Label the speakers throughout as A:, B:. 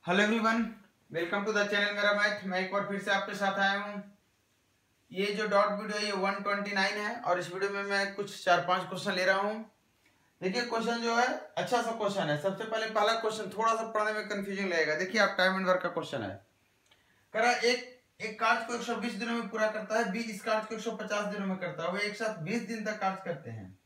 A: Hello everyone, welcome to the channel मेरा math. मैं एक बार फिर से आपके साथ आया हूँ। ये जो डॉट वीडियो है ये 129 है और इस वीडियो में मैं कुछ 4-5 क्वेश्चन ले रहा हूँ। देखिए क्वेश्चन जो है अच्छा सा क्वेश्चन है। सबसे पहले पहला क्वेश्चन थोड़ा सा पढ़ने में कंफ्यूजन लगेगा। देखिए आप टाइम एंड वर्क का क्वेश्चन है। कह रहा है एक कार्य को 120 दिनों में पूरा करता है, बी इस कार्य को 150 दिनों में करता है। वो एक साथ 20 दिन तक कार्य करते हैं,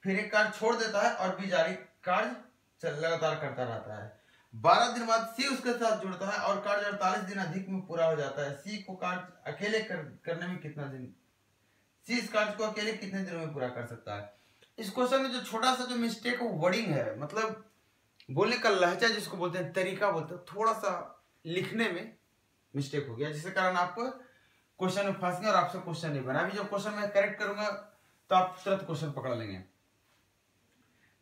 A: फिर एक कार्य छोड़ देता है और बी जारी कार्य लगातार करता रहता है। 12 दिन बाद सी उसके साथ जुड़ता है और कार्य 48 दिन अधिक में पूरा हो जाता है। सी को कार्य अकेले करने में कितना दिन, सी इस कार्य को अकेले कितने दिनों में पूरा कर सकता है। इस क्वेश्चन में जो छोटा सा जो मिस्टेक वो वर्डिंग है, मतलब बोलने का लहजा जिसको बोलते हैं, तरीका बोलते हैं, थोड़ा सा लिखने में मिस्टेक हो गया, जिसके कारण आप क्वेश्चन में फंस गए और आपसे क्वेश्चन नहीं बना। अभी जब क्वेश्चन मैं करेक्ट करूंगा तो आप तुरंत क्वेश्चन पकड़ लेंगे।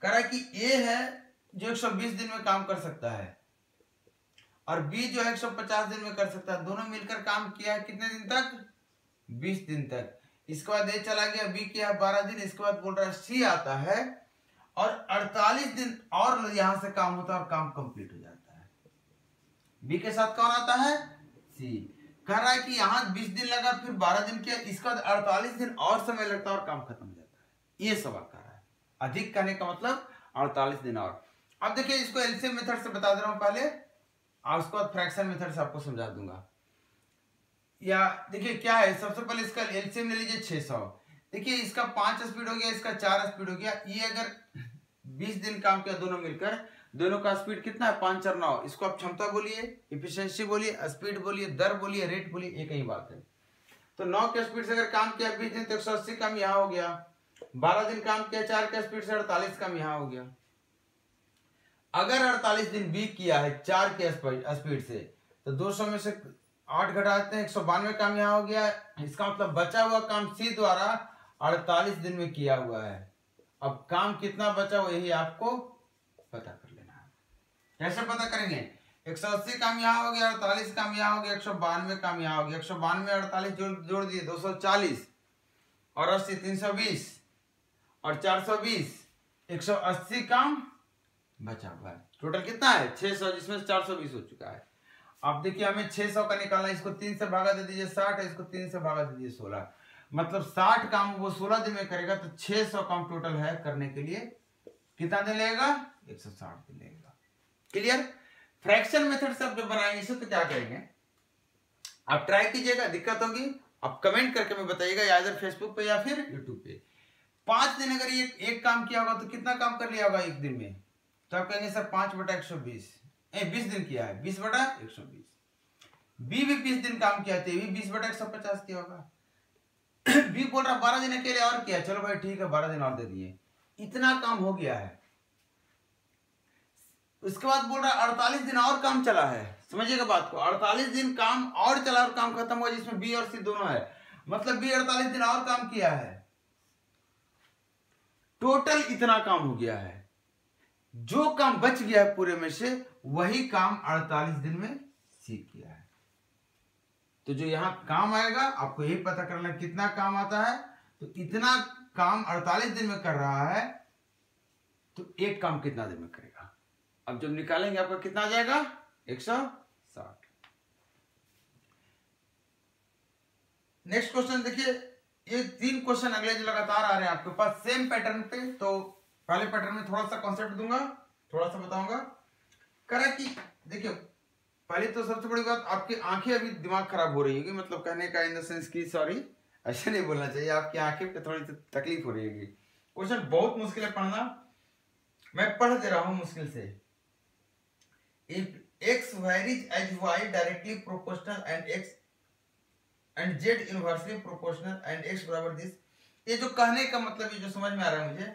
A: कह रहा है कि ए है जो 120 दिन में काम कर सकता है और बी जो है 150 दिन में कर सकता है। दोनों मिलकर काम किया है कितने दिन तक? 20 दिन तक। इसके बाद ए चला गया, बी किया 12 दिन। इसके बाद बोल रहा है सी आता है और 48 दिन और यहां से काम होता है और काम कंप्लीट हो जाता है। बी के साथ कौन आता है? सी। कह रहा है कि यहाँ 20 दिन लगा, फिर 12 दिन किया, इसके बाद 48 दिन और समय लगता है और काम खत्म हो जाता है। ये सवाल कर रहा है। अधिक करने का मतलब 48 दिन और। अब देखिए इसको एलसीएम मेथड से बता दे रहा हूं पहले और उसके बाद फ्रैक्शन मेथड से आपको समझा दूंगा। या देखिए क्या है, सबसे पहले इसका एलसीएम ले लीजिए 600। देखिए इसका 5 स्पीड हो गया, इसका 4 स्पीड हो गया। ये अगर 20 दिन काम किया दोनों मिलकर, दोनों का स्पीड कितना है? 5 और 9। इसको आप क्षमता बोलिए, इफिशियंसी बोलिए, स्पीड बोलिए, दर बोलिए, रेट बोलिए, एक ही बात है। तो 9 के स्पीड से अगर काम किया 20 दिन तो 180 काम यहाँ हो गया। 12 दिन काम किया 4 के स्पीड से 48 काम यहाँ हो गया। अगर 48 दिन बी किया है 4 के स्पीड से तो 200 में से 8 घटाते हैं, 192 काम यहाँ हो गया। इसका मतलब बचा हुआ काम सी द्वारा 48 दिन में किया हुआ है। अब काम कितना बचा हुआ यही आपको पता कर लेना है। कैसे पता करेंगे? 180 काम यहाँ हो गया, 48 काम यहाँ हो गया, 192 काम यहाँ हो गया। 192 48 जोड़ दिए 240 और 80 320 और 420, 180 काम बचा हुआ है। टोटल कितना है? 600, जिसमें 420 हो चुका है। अब देखिए हमें 600 का निकालना है। इसको 3 से भागा दे दीजिए 60 है, इसको 3 से भागा दे दीजिए 16। मतलब 60 काम वो 16 दिन में करेगा तो 600 काम टोटल है करने के लिए। कितना दिन लगेगा? 160 दिन लगेगा। क्लियर? फ्रैक्शन मेथड से आप जब बनाएंगे इसे तो क्या करेंगे, आप ट्राई कीजिएगा, दिक्कत होगी आप कमेंट करके मैं बताइएगा, या इधर फेसबुक पे या फिर यूट्यूब पे। 5 दिन अगर ये एक काम किया होगा तो कितना काम कर लिया होगा एक दिन में? तो आप कहेंगे सर 5/120। 20 दिन किया है, 20/120। बी भी 20 दिन काम किया है, 20/150 किया होगा। बी बोल रहा 12 दिन अकेले और किया, चलो भाई ठीक है 12 दिन और दे दिए, इतना काम हो गया है। उसके बाद बोल रहा 48 दिन और काम चला है। समझिएगा बात को, 48 दिन काम और चला और काम खत्म हुआ, जिसमें बी और सी दोनों है। मतलब बी 48 दिन और काम किया है, टोटल इतना काम हो गया है। जो काम बच गया है पूरे में से वही काम 48 दिन में सी किया है। तो जो यहां काम आएगा आपको यही पता करना कितना काम आता है। तो इतना काम 48 दिन में कर रहा है तो एक काम कितना दिन में करेगा। अब जब निकालेंगे आपका कितना आ जाएगा? 160। नेक्स्ट क्वेश्चन देखिए, ये 3 क्वेश्चन अगले जो लगातार आ रहे हैं आपके पास सेम पैटर्न पे। तो पहले पैटर्न में थोड़ा सा कॉन्सेप्ट दूंगा, थोड़ा सा बताऊंगा। करा कि देखिए पहले तो सबसे बड़ी बात, आपकी आंखें अभी दिमाग खराब हो रही होगी, मतलब कहने का इन द सेंस की, सॉरी ऐसे नहीं बोलना चाहिए, आपकी आंखें पे थोड़ी सी तकलीफ हो रही होगी। क्वेश्चन बहुत मुश्किल है पढ़ना, मैं पढ़ दे रहा हूं मुश्किल से। If x varies as y directly proportional and x and z inversely proportional and x बराबर दिस। ये जो कहने का मतलब, ये जो समझ में आ रहा है मुझे,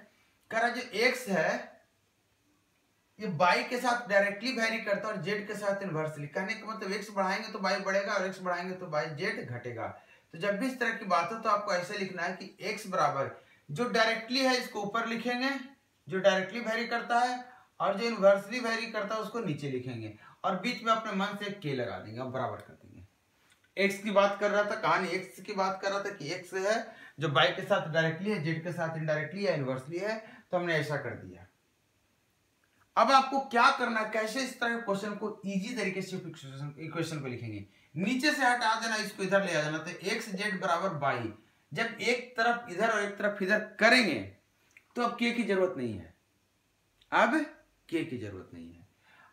A: कह रहा जो x है ये y के साथ डायरेक्टली वेरी करता है और z के साथ इनवर्सली। कहने का मतलब x बढ़ाएंगे तो y बढ़ेगा और x बढ़ाएंगे तो z घटेगा। तो जब भी इस तरह की बात हो तो आपको ऐसे लिखना है कि x बराबर जो डायरेक्टली है इसको ऊपर लिखेंगे, जो डायरेक्टली वेरी करता है, और जो इनवर्सली वेरी करता है उसको नीचे लिखेंगे और बीच में अपने मन से k लगा देंगे और बराबर कर देंगे। x की बात कर रहा था, कहानी x की बात कर रहा था कि x है जो y के साथ डायरेक्टली है, z के साथ इनडायरेक्टली या इनवर्सली है, तो हमने ऐसा कर दिया। अब आपको क्या करना है, कैसे इस तरह के क्वेश्चन को इजी तरीके से इक्वेशन को लिखेंगे। नीचे से हटा देना, इसको इधर ले आ जाना। तो एक्स जेड बराबर बाई, जब एक तरफ इधर और एक तरफ इधर करेंगे तो अब के की जरूरत नहीं है, अब के की जरूरत नहीं है।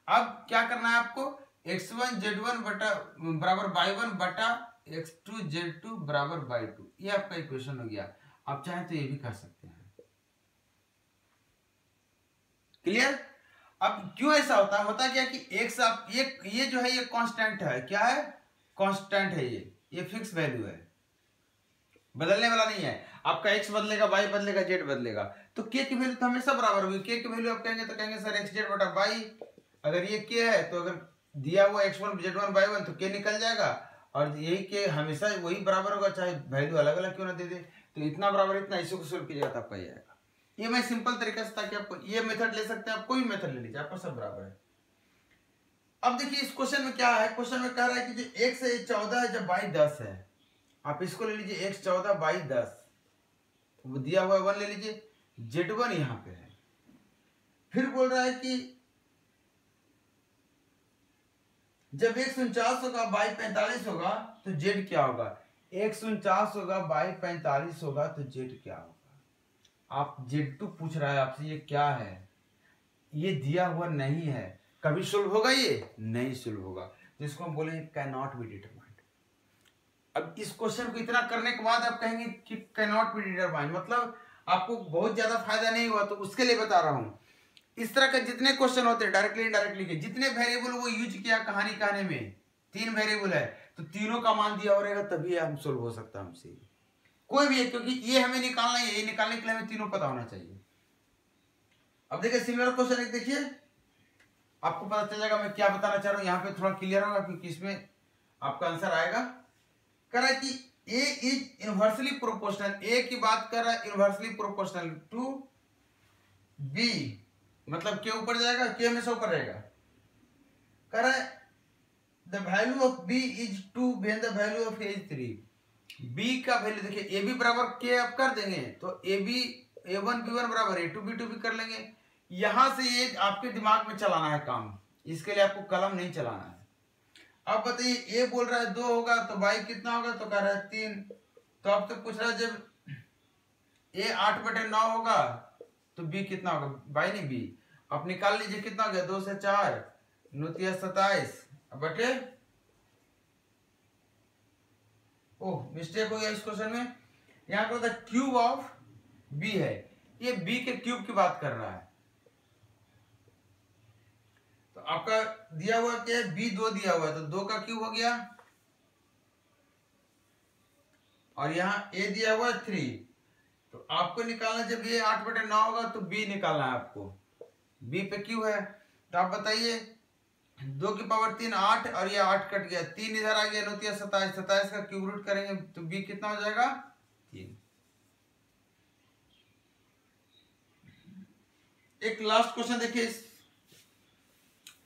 A: अब क्या करना है आपको, x1 z1 बटा बराबर y1 बटा x2 z2 बराबर y2, ये आपका इक्वेशन हो गया। आप चाहें तो ये भी कर सकते हैं। क्लियर। अब क्यों ऐसा होता क्या कि x आप ये जो है ये कांस्टेंट है, क्या है, कांस्टेंट है, ये फिक्स वैल्यू है, बदलने वाला नहीं है। आपका x बदलेगा, y बदलेगा, z बदलेगा, तो k की वैल्यू तो हमेशा बराबर होगी। k की वैल्यू आप कहेंगे तो कहेंगे सर x z बटा y, अगर ये k है तो अगर दिया हुआ x1 z1 y1 तो k निकल जाएगा, और यही k हमेशा वही बराबर होगा, चाहे वैल्यू अलग अलग क्यों ना दे दे। तो इतना बराबर इतना, इसी को सोल्व कीजिएगा तो आपका ये आएगा। ये मैं सिंपल तरीके से, ताकि आपको ये मेथड ले सकते हैं, आप कोई मेथड ले लीजिए, आपका सब बराबर है। अब देखिए इस क्वेश्चन में क्या है, क्वेश्चन में कह रहा है कि जो x है 14 है, जब y 10 है, आप इसको ले लीजिए x 14 y 10, वो दिया हुआ 1 ले लीजिए, z1 यहां पे है। फिर बोल रहा है कि जब x 49 होगा y 45 होगा तो z क्या होगा, x 49 होगा y 45 होगा तो z क्या होगा। आप z2 पूछ रहा है आपसे, ये क्या है, ये दिया हुआ नहीं है, कभी सोल्व होगा, ये नहीं सोल्व होगा, जिसको हम बोलेंगे कैन नॉट बी डिटरमाइंड। अब इस क्वेश्चन को इतना करने के बाद आप कहेंगे कि कैन नॉट बी डिटरमाइंड, मतलब आपको बहुत ज्यादा फायदा नहीं हुआ, तो उसके लिए बता रहा हूं। इस तरह के जितने क्वेश्चन होते हैं डायरेक्टली इनडायरेक्टली के, जितने वेरिएबल वो यूज किया कहानी कहने में, 3 वेरिएबल है तो तीनों का मान दिया रहेगा, तभी हम सोल्व हो सकता है हमसे कोई भी है, क्योंकि ये हमें निकालना है, ये निकालने के लिए हमें तीनों पता होना चाहिए। अब देखिए सिमिलर क्वेश्चन एक देखिए, आपको पता चल जाएगा मैं क्या बताना चाह रहा हूं, यहाँ पे थोड़ा क्लियर होगा क्योंकि इसमें आपका आंसर आएगा। कह रहा है कि ए इज इनवर्सली प्रोपोर्शनल, ए की बात कर रहा है, इनवर्सली प्रोपोर्शनल टू बी, मतलब के ऊपर जाएगा, के हमेशा ऊपर रहेगा। कह रहा है the value of B is 2 when the value of A is 3। B का वैल्यू देखिए, ए बी बराबर के आप कर देंगे तो ए बी a1 b1 बराबर a2 b2 भी कर लेंगे। यहां से ये आपके दिमाग में चलाना है काम, इसके लिए आपको कलम नहीं चलाना है। अब बताइए ए बोल रहा है 2 होगा तो y कितना होगा, तो कह रहा है 3। तो अब तो पूछ रहा है जब a 8/9 होगा तो b कितना होगा, y नहीं b, आप निकाल लीजिए कितना हो गया, 2 से 4 9 27 बटे, ओह मिस्टेक हो गया इस क्वेश्चन में, यहाँ पर क्यूब ऑफ b है, ये b के क्यूब की बात कर रहा है। तो आपका दिया हुआ क्या है, b 2 दिया हुआ है तो 2 का क्यूब हो गया, और यहाँ a दिया हुआ है 3। तो आपको निकालना, जब ये 8/9 होगा तो b निकालना है आपको, b पे क्यू है। तो आप बताइए 2 की पावर 3 8, और ये 8 कट गया, 3 इधर आ गया, 9 27 27 का क्यूब रूट करेंगे तो b कितना हो जाएगा 3। एक लास्ट क्वेश्चन देखिए इस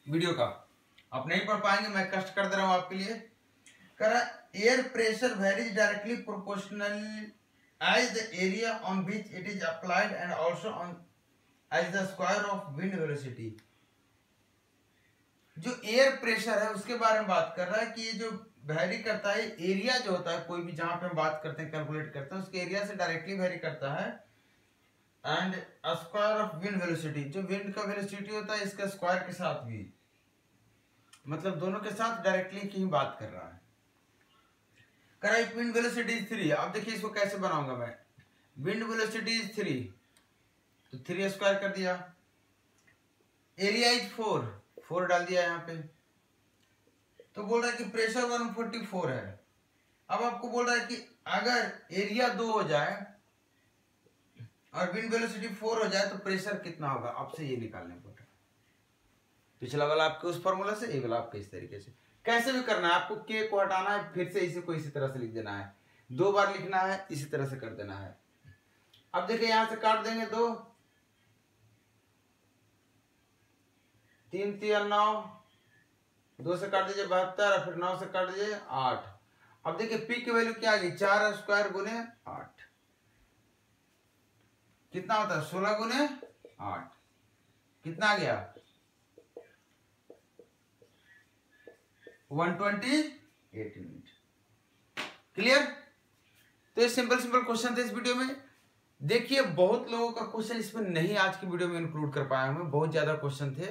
A: वीडियो का, आप नहीं पढ़ पाएंगे, मैं कष्ट कर दे रहा हूं आपके लिए। कह रहा air pressure varies directly proportional as the area on which it is applied and also on as the square of wind velocity. जो एयर प्रेशर है उसके बारे में बात कर रहा है कि ये जो वेरी करता है, एरिया जो होता है कोई भी जहां पे हम बात करते हैं कैलकुलेट करते हैं, उसके एरिया से डायरेक्टली वेरी करता है, and square of wind velocity, जो विंड का वेलोसिटी होता है इसका स्क्वायर के साथ भी, मतलब दोनों के साथ डायरेक्टली की बात कर रहा है। कह रहा है विंड वेलोसिटी इज 3। अब देखिए इसको कैसे बनाऊंगा मैं, विंड वेलोसिटी इज 3 तो 3 स्क्वायर कर दिया, एरिया इज 4 डाल दिया यहाँ पे, तो बोल रहा है कि प्रेशर 144 है। अब आपको बोल रहा है कि अगर एरिया 2 हो जाए और विंड वेलोसिटी 4 हो जाए तो प्रेशर कितना होगा, आपसे ये निकालने को। पिछला वाला आपके उस फॉर्मूला से, ये वाला आपके इस तरीके से। कैसे भी करना है आपको, के को हटाना है, फिर से इसी को इसी तरह से लिख देना है, 2 बार लिखना है, इसी तरह से कर देना है। अब देखिए यहां से काट देंगे 2 3 3 9, 2 से काट दीजिए 72, और फिर 9 से काट दीजिए 8। अब देखिए पी की वैल्यू क्या आ गई, 4 स्क्वायर गुने 8 कितना होता है, 16 गुने 8 कितना आ गया 128 यूनिट। क्लियर? तो ये सिंपल क्वेश्चन थे इस वीडियो में। देखिए बहुत लोगों का क्वेश्चन इसमें नहीं आज की वीडियो में इंक्लूड कर पाया हूं, बहुत ज्यादा क्वेश्चन थे,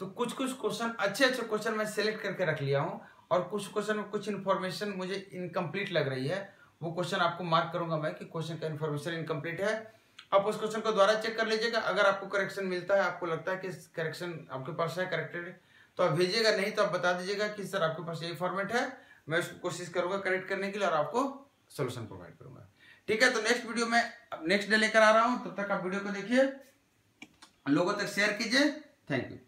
A: तो कुछ क्वेश्चन अच्छे क्वेश्चन मैं सिलेक्ट करके रख लिया हूं, और कुछ क्वेश्चन में कुछ इन्फॉर्मेशन मुझे इनकम्प्लीट लग रही है, वो क्वेश्चन आपको मार्क करूंगा मैं कि क्वेश्चन का इन्फॉर्मेशन इनकम्प्लीट है। आप उस क्वेश्चन को दोबारा चेक कर लीजिएगा, अगर आपको करेक्शन मिलता है, आपको लगता है कि करेक्शन आपके पास है करेक्टेड, तो आप भेजिएगा, नहीं तो आप बता दीजिएगा कि सर आपके पास यही फॉर्मेट है, मैं उसको कोशिश करूंगा करेक्ट करने के लिए और आपको सोल्यूशन प्रोवाइड करूंगा। ठीक है, तो नेक्स्ट वीडियो में नेक्स्ट डे लेकर आ रहा हूं, तब तक आप वीडियो को देखिए, लोगों तक शेयर कीजिए। Thank you.